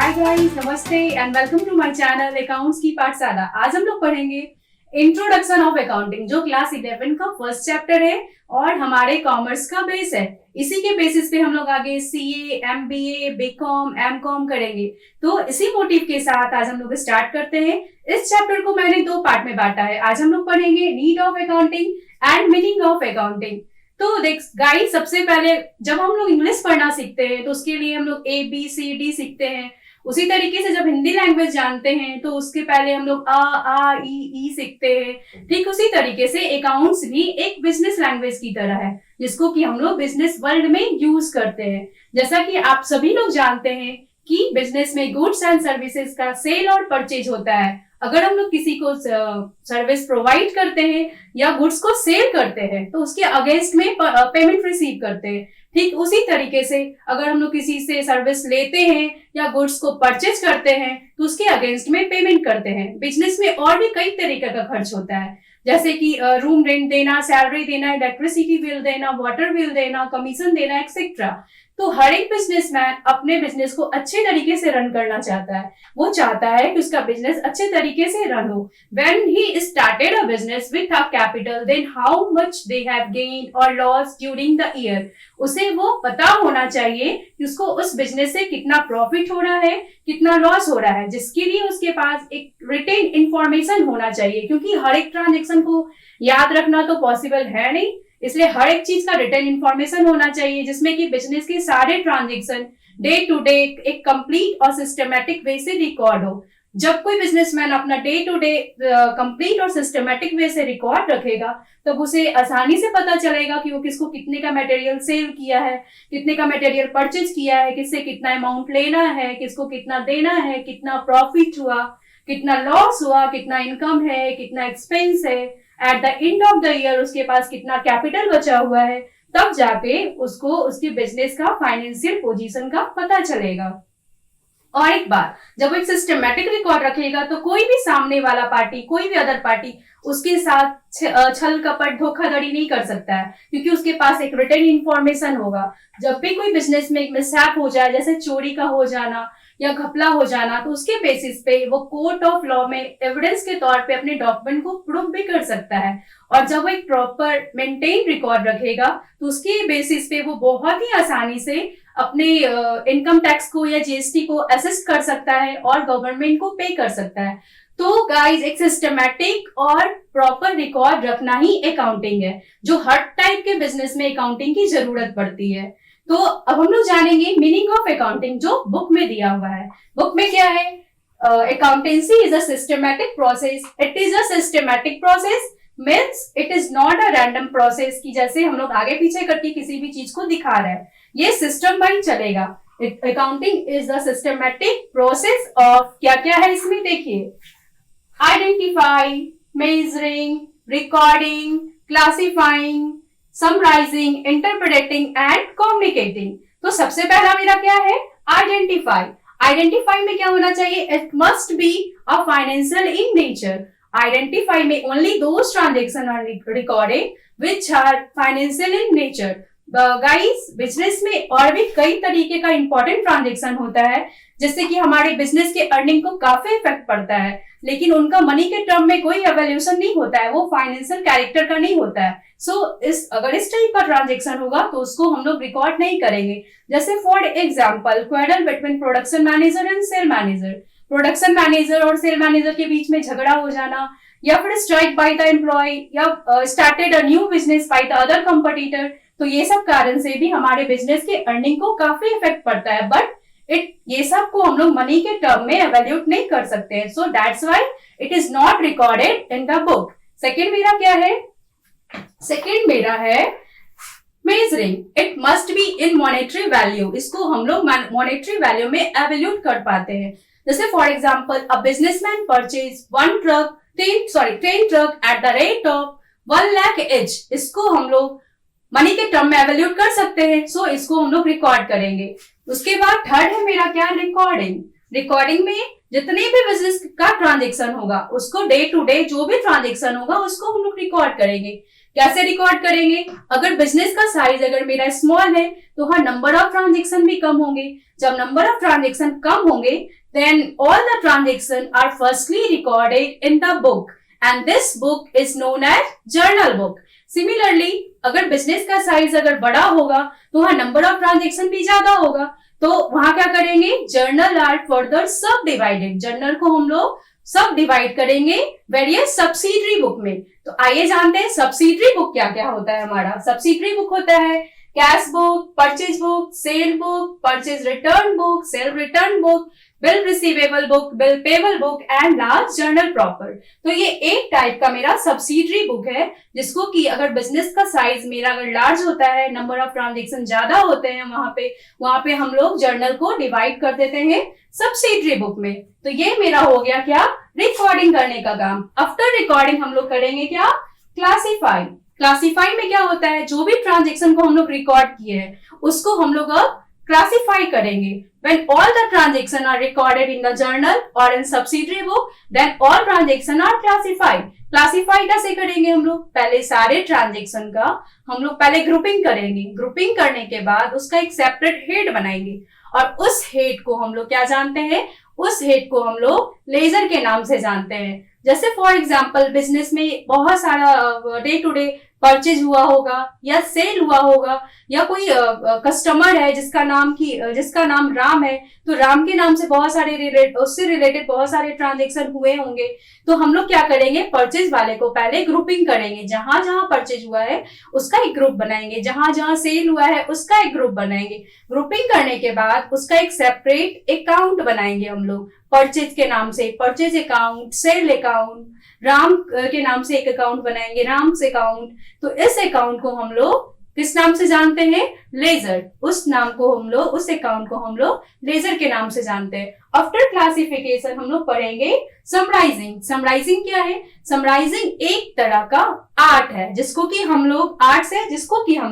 हाय guys, नमस्ते and welcome to my channel accounts की पाठशाला। आज हम लोग पढ़ेंगे इंट्रोडक्शन ऑफ अकाउंटिंग, जो क्लास 11 का फर्स्ट चैप्टर है और हमारे कॉमर्स का बेस है। इसी के बेसिस पे हम लोग आगे सीए, एमबीए, बीकॉम, एमकॉम करेंगे। तो इसी मोटिव के साथ आज हम लोग स्टार्ट करते हैं। इस चैप्टर को मैंने 2 पार्ट में बांटा है। आज हम लोग पढ़ेंगे need of accounting and meaning of accounting. तो देख गाइस, सबसे पहले जब हम लोग इंग्लिश पढ़ना सीखते हैं तो उसके लिए हम लोग ABCD सीखते हैं। उसी तरीके से जब हिंदी लैंग्वेज जानते हैं तो उसके पहले हम लोग आ ई सीखते हैं। ठीक उसी तरीके से अकाउंट्स भी एक बिजनेस लैंग्वेज की तरह है, जिसको कि हम लोग बिजनेस वर्ल्ड में यूज करते हैं। जैसा कि आप सभी लोग जानते हैं कि बिजनेस में गुड्स एंड सर्विसेज का सेल और परचेज होता है। अगर हम लोग किसी को सर्विस प्रोवाइड करते हैं या गुड्स को सेल करते हैं तो उसके अगेंस्ट में पेमेंट रिसीव करते हैं। ठीक उसी तरीके से अगर हम लोग किसी से सर्विस लेते हैं या गुड्स को परचेज करते हैं तो उसके अगेंस्ट में पेमेंट करते हैं। बिजनेस में और भी कई तरीके का खर्च होता है, जैसे कि रूम रेंट देना, सैलरी देना, इलेक्ट्रिसिटी बिल देना, वाटर बिल देना, कमीशन देना, एक्सेट्रा। तो हर एक बिजनेसमैन अपने बिजनेस को अच्छे तरीके से रन करना चाहता है। वो चाहता है कि उसका बिजनेस अच्छे तरीके से रन हो। When he started a business with a capital, then how much they have gained or lost during the year. उसे वो पता होना चाहिए कि उसको उस बिजनेस से कितना प्रॉफिट हो रहा है, कितना लॉस हो रहा है, जिसके लिए उसके पास एक रिटेन इंफॉर्मेशन होना चाहिए। क्योंकि हर एक ट्रांजेक्शन को याद रखना तो पॉसिबल है नहीं, इसलिए हर एक चीज का रिटर्न इंफॉर्मेशन होना चाहिए, जिसमें कि बिजनेस के सारे ट्रांजेक्शन डे टू डे एक कंप्लीट और सिस्टमेटिक वे से रिकॉर्ड हो। जब कोई बिजनेसमैन अपना डे टू डे कंप्लीट और सिस्टमेटिक वे से रिकॉर्ड रखेगा तब उसे आसानी से पता चलेगा कि वो किसको कितने का मटेरियल सेल किया है, कितने का मटेरियल परचेज किया है, किससे कितना अमाउंट लेना है, किसको कितना देना है, कितना प्रॉफिट हुआ, कितना लॉस हुआ, कितना इनकम है, कितना एक्सपेंस है, at the end of the year उसके पास कितना कैपिटल बचा हुआ है। तब जाके उसको उसके बिजनेस का फाइनेंशियल पोजीशन का पता चलेगा। और एक बार जब वो एक सिस्टमेटिक रिकॉर्ड रखेगा तो कोई भी सामने वाला पार्टी, कोई भी अदर पार्टी उसके साथ छल कपट धोखाधड़ी नहीं कर सकता है, क्योंकि उसके पास एक रिटन इंफॉर्मेशन होगा। जब भी कोई बिजनेस में एक मिसहैप हो जाए, जैसे चोरी का हो जाना या घपला हो जाना, तो उसके बेसिस पे वो कोर्ट ऑफ लॉ में एविडेंस के तौर पे अपने डॉक्यूमेंट को प्रूव भी कर सकता है। और जब वो एक प्रॉपर मेंटेन रिकॉर्ड रखेगा तो उसके बेसिस पे वो बहुत ही आसानी से अपने इनकम टैक्स को या GST को असिस्ट कर सकता है और गवर्नमेंट को पे कर सकता है। तो गाइस, एक सिस्टमैटिक और प्रॉपर रिकॉर्ड रखना ही अकाउंटिंग है, जो हर टाइप के बिजनेस में अकाउंटिंग की जरूरत पड़ती है। तो अब हम लोग जानेंगे मीनिंग ऑफ अकाउंटिंग, जो बुक में दिया हुआ है। बुक में क्या है? Accountancy is a systematic process. It is a systematic process means it is not a random process की जैसे हम लोग आगे पीछे करके किसी भी चीज को दिखा रहे हैं। ये सिस्टम वाइज चलेगा। Accounting is the systematic process of क्या क्या है इसमें देखिए, identify, measuring, recording, classifying, summarising, interpreting and communicating. तो सबसे पहला मेरा क्या है? आइडेंटिफाई। आइडेंटिफाई में क्या होना चाहिए? It must be a financial in nature. Identify में only those transaction are recorded which are financial in nature. Guys, business में और भी कई तरीके का इंपॉर्टेंट ट्रांजेक्शन होता है, जिससे कि हमारे बिजनेस के अर्निंग को काफी इफेक्ट पड़ता है, लेकिन उनका मनी के टर्म में कोई एवल्यूशन नहीं होता है, वो फाइनेंशियल कैरेक्टर का नहीं होता है। अगर इस टाइप का ट्रांजेक्शन होगा तो उसको हम लोग रिकॉर्ड नहीं करेंगे। जैसे for example, quarrel between production manager and sale manager. Production manager और सेल मैनेजर के बीच में झगड़ा हो जाना, या फिर स्ट्राइक बाय द एम्प्लॉय, या started a new business by the other competitor. तो ये सब कारण से भी हमारे बिजनेस के अर्निंग को काफी इफेक्ट पड़ता है, बट ये सब को हम लोग मनी के टर्म में एवेल्यूट नहीं कर सकते हैं। So that's why it is not recorded in the book. Second मेरा क्या है? सेकेंड मेरा है measuring. It must be in monetary value. इसको हम लोग मॉनेटरी वैल्यू में एवेल्यूट कर पाते हैं। जैसे for example, a businessman purchase 10 truck at the rate of 1 lakh each। इसको हम लोग मनी के टर्म में एवेल्यूट कर सकते हैं। सो इसको हम लोग रिकॉर्ड करेंगे। उसके बाद थर्ड है मेरा क्या? रिकॉर्डिंग। रिकॉर्डिंग में जितने भी बिजनेस का ट्रांजेक्शन होगा उसको डे टू डे जो भी ट्रांजेक्शन होगा उसको हम लोग रिकॉर्ड करेंगे। कैसे रिकॉर्ड करेंगे? अगर बिजनेस का साइज अगर मेरा स्मॉल है तो हाँ नंबर ऑफ ट्रांजेक्शन भी कम होंगे। जब नंबर ऑफ ट्रांजेक्शन कम होंगे then all the transactions are firstly recorded in the book and this book is known as journal book. Similarly, अगर बिजनेस का साइज अगर बड़ा होगा तो वहाँ नंबर ऑफ ट्रांजेक्शन भी ज्यादा होगा, तो वहां क्या करेंगे? जर्नल आर फर्दर सब डिवाइडेड, जर्नल को हम लोग सब डिवाइड करेंगे वेरियस सब्सिडरी बुक में। तो आइए जानते हैं सब्सिडरी बुक क्या क्या होता है। हमारा सब्सिडरी बुक होता है cash book, purchase book, cell book, purchase return book, cell return book, bill receivable book, bill payable book and large journal proper. तो ये एक टाइप का मेरा सब्सिडरी बुक है जिसको कि अगर बिजनेस का साइज मेरा अगर लार्ज होता है, नंबर ऑफ ट्रांजेक्शन ज्यादा होते हैं, वहां पे हम लोग जर्नल को डिवाइड कर देते हैं सब्सिडरी बुक में। तो ये मेरा हो गया क्या? रिकॉर्डिंग करने का काम। आफ्टर रिकॉर्डिंग हम लोग करेंगे क्या? क्लासीफाई। क्लासीफाई में क्या होता है? जो भी ट्रांजेक्शन को हम लोग रिकॉर्ड किए हैं उसको हम लोग अब क्लासीफाई करेंगे। When all the transactions are recorded in the journal or in subsidiary book, then all transactions are classified. Classify कैसे करेंगे हम लोग? पहले सारे ट्रांजेक्शन का हम लोग पहले ग्रुपिंग करेंगे। ग्रुपिंग करने के बाद उसका एक सेपरेट हेड बनाएंगे और उस हेड को हम लोग क्या जानते हैं? उस हेड को हम लोग लेजर के नाम से जानते हैं। जैसे फॉर एग्जाम्पल बिजनेस में बहुत सारा डे टू डे परचेज हुआ होगा या सेल हुआ होगा या कोई कस्टमर है जिसका नाम राम है, तो राम के नाम से बहुत सारे उससे रिलेटेड बहुत सारे ट्रांजेक्शन हुए होंगे। तो हम लोग क्या करेंगे? परचेज वाले को पहले ग्रुपिंग करेंगे, जहां जहां परचेज हुआ है उसका एक ग्रुप बनाएंगे, जहां जहां सेल हुआ है उसका एक ग्रुप बनाएंगे। ग्रुपिंग करने के बाद उसका एक सेपरेट अकाउंट बनाएंगे हम लोग परचेज के नाम से, purchase account, sale account, Ram के नाम से एक अकाउंट बनाएंगे, राम्स अकाउंट। तो इस अकाउंट को हम लोग किस नाम से जानते हैं? लेजर। उस अकाउंट को हम लोग लेजर के नाम से जानते हैं। आफ्टर क्लासिफिकेशन हम लोग पढ़ेंगे समराइजिंग। समराइजिंग क्या है? समराइजिंग एक तरह का आर्ट है जिसको कि हम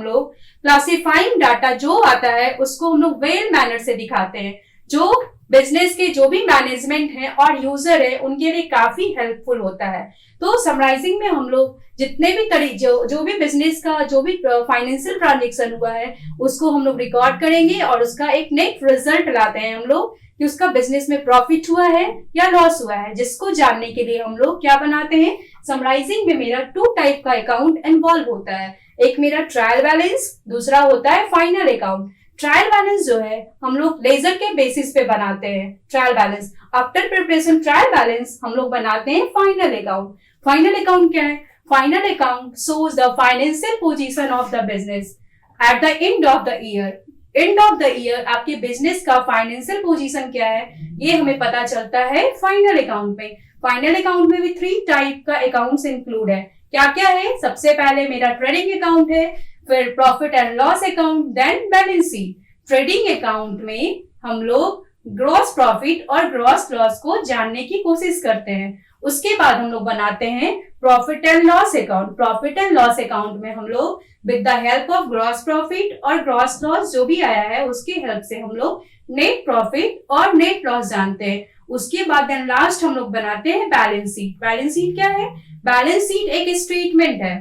लोग क्लासिफाइंग डाटा जो आता है उसको हम लोग वेल मैनर से दिखाते हैं, जो बिजनेस के जो भी मैनेजमेंट है और यूजर है उनके लिए काफी हेल्पफुल होता है। तो समराइजिंग में हम लोग जितने भी जो भी बिजनेस का जो भी फाइनेंशियल ट्रांजेक्शन हुआ है उसको हम लोग रिकॉर्ड करेंगे और उसका एक नेट रिजल्ट लाते हैं हम लोग कि उसका बिजनेस में प्रॉफिट हुआ है या लॉस हुआ है, जिसको जानने के लिए हम लोग क्या बनाते हैं? समराइजिंग में मेरा 2 टाइप का अकाउंट इन्वॉल्व होता है। एक मेरा ट्रायल बैलेंस, दूसरा होता है फाइनल अकाउंट। ट्रायल बैलेंस जो है हम लोग लेजर के बेसिस पे बनाते हैं trial balance. After preparation trial balance हम लोग बनाते हैं फाइनल अकाउंट। फाइनल अकाउंट क्या है? Final account shows the financial position of the business at the end of the year. End of the year आपके बिजनेस का फाइनेंशियल पोजीशन क्या है ये हमें पता चलता है फाइनल अकाउंट में। फाइनल अकाउंट में भी 3 टाइप का अकाउंट्स इंक्लूड है। क्या क्या है? सबसे पहले मेरा ट्रेडिंग अकाउंट है, फिर profit and loss account, then balance sheet. Trading account में हम लोग ग्रॉस प्रॉफिट और ग्रॉस लॉस को जानने की कोशिश करते हैं। उसके बाद हम लोग बनाते हैं profit and loss account. Profit and loss account में हम लोग with the help of gross profit और ग्रॉस लॉस जो भी आया है उसकी हेल्प से हम लोग नेट प्रॉफिट और नेट लॉस जानते हैं। उसके बाद देन लास्ट हम लोग बनाते हैं बैलेंस शीट। बैलेंस शीट क्या है? बैलेंस शीट एक स्टेटमेंट है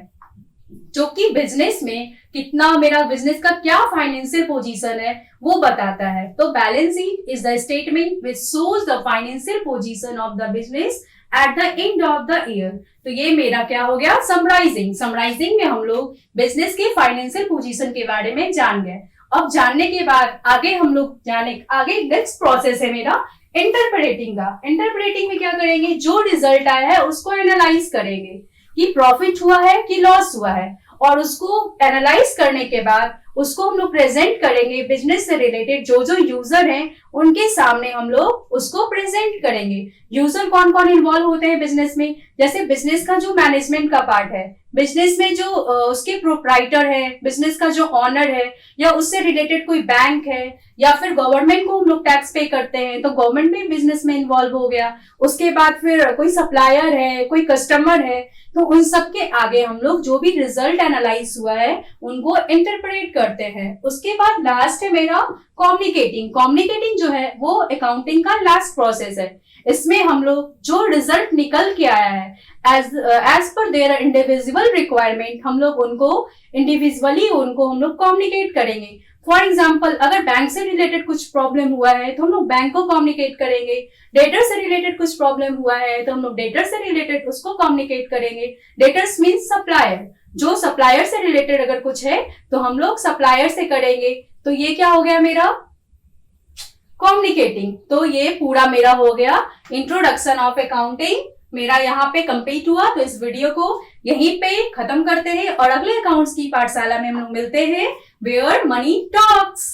जो कि बिजनेस में कितना मेरा बिजनेस का क्या फाइनेंशियल पोजीशन है वो बताता है। तो balance sheet is the statement which shows the financial position of the business at the end of the year. तो ये मेरा क्या हो गया? समराइजिंग। समराइजिंग में हम लोग बिजनेस के फाइनेंशियल पोजीशन के बारे में जान गए। अब जानने के बाद आगे नेक्स्ट प्रोसेस है मेरा इंटरप्रेटिंग का। इंटरप्रेटिंग में क्या करेंगे? जो रिजल्ट आया है उसको एनालाइज करेंगे कि प्रॉफिट हुआ है कि लॉस हुआ है, और उसको एनालाइज करने के बाद उसको हम लोग प्रेजेंट करेंगे बिजनेस से रिलेटेड जो यूजर हैं उनके सामने हम लोग उसको प्रेजेंट करेंगे। यूजर कौन कौन इन्वॉल्व होते हैं बिजनेस में? जैसे बिजनेस का जो मैनेजमेंट का पार्ट है, बिजनेस में जो उसके प्रोप्राइटर है, बिजनेस का जो ऑनर है, या उससे रिलेटेड कोई बैंक है, या फिर गवर्नमेंट को हम लोग टैक्स पे करते हैं तो गवर्नमेंट भी बिजनेस में इन्वॉल्व हो गया। उसके बाद फिर कोई सप्लायर है, कोई कस्टमर है, तो उन सब के आगे हम लोग जो भी रिजल्ट एनालाइज हुआ है उनको इंटरप्रेट कर करते हैं। उसके बाद लास्ट है मेरा कम्युनिकेटिंग। कम्युनिकेटिंग जो है वो अकाउंटिंग का लास्ट प्रोसेस है। इसमें हम लोग जो रिजल्ट निकल के आया है as per their individual requirement, हम लोग उनको इंडिविजुअली उनको हम लोग कम्युनिकेट करेंगे। फॉर एग्जाम्पल, अगर बैंक से रिलेटेड कुछ प्रॉब्लम हुआ है तो हम लोग बैंक को कम्युनिकेट करेंगे। डेटर से रिलेटेड कुछ प्रॉब्लम हुआ है तो हम लोग डेटर से रिलेटेड उसको कम्युनिकेट करेंगे। डेटर्स मीन्स सप्लायर, जो सप्लायर से रिलेटेड अगर कुछ है तो हम लोग सप्लायर से करेंगे। तो ये क्या हो गया मेरा कम्युनिकेटिंग। तो ये पूरा मेरा हो गया इंट्रोडक्शन ऑफ अकाउंटिंग, मेरा यहाँ पे कंप्लीट हुआ। तो इस वीडियो को यहीं पे खत्म करते हैं और अगले अकाउंट्स की पाठशाला में हम लोग मिलते हैं वेयर मनी टॉक्स।